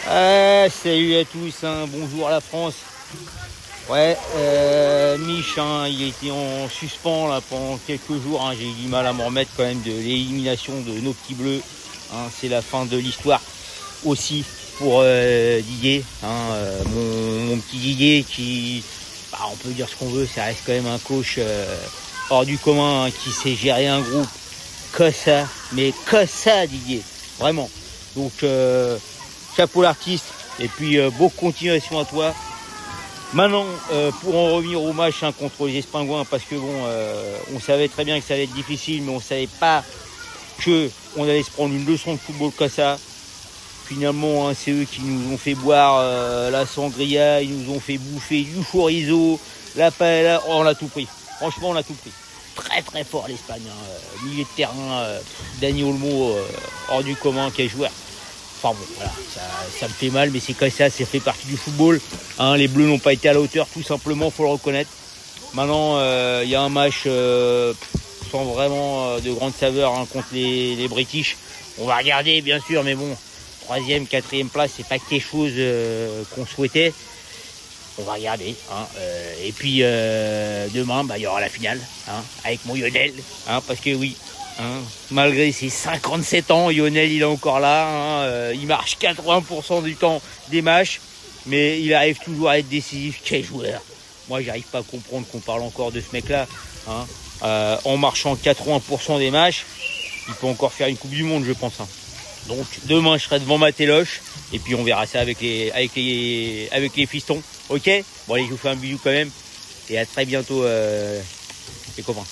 Salut à tous, hein, bonjour la France. Ouais, Mich, hein, il était en suspens là, pendant quelques jours. Hein, j'ai eu du mal à m'en remettre quand même de l'élimination de nos petits bleus. Hein, c'est la fin de l'histoire aussi pour Didier. Hein, mon petit Didier qui, bah, on peut dire ce qu'on veut, ça reste quand même un coach hors du commun, hein, qui sait gérer un groupe que ça, mais que ça Didier, vraiment. Donc chapeau l'artiste et puis bonne continuation à toi. Maintenant, pour en revenir au match, hein, contre les Espingouins, parce que bon, on savait très bien que ça allait être difficile, mais on savait pas que on allait se prendre une leçon de football comme ça. Finalement, hein, c'est eux qui nous ont fait boire la sangria, ils nous ont fait bouffer du chorizo, la paella, oh, on a tout pris. Franchement, on a tout pris. Très très fort l'Espagne, hein. Milieu de terrain, Dani Olmo, hors du commun, quel joueur. Enfin bon, voilà, ça me fait mal, mais c'est comme ça fait partie du football. Hein, les Bleus n'ont pas été à la hauteur, tout simplement, faut le reconnaître. Maintenant, il y a un match sans vraiment de grande saveur, hein, contre les British. On va regarder, bien sûr, mais bon, 3e, 4e place, c'est pas quelque chose qu'on souhaitait. On va regarder. Hein, et puis, demain, bah, y aura la finale, hein, avec mon Lionel, hein, parce que oui, hein, malgré ses 57 ans, Lionel il est encore là, hein, il marche 80% du temps des matchs, mais il arrive toujours à être décisif. Quel joueur! Moi j'arrive pas à comprendre qu'on parle encore de ce mec là, hein, en marchant 80% des matchs, il peut encore faire une Coupe du Monde, je pense, hein. Donc demain je serai devant ma téloche et puis on verra ça avec les fistons. Ok? Bon allez, je vous fais un bisou quand même et à très bientôt les copains.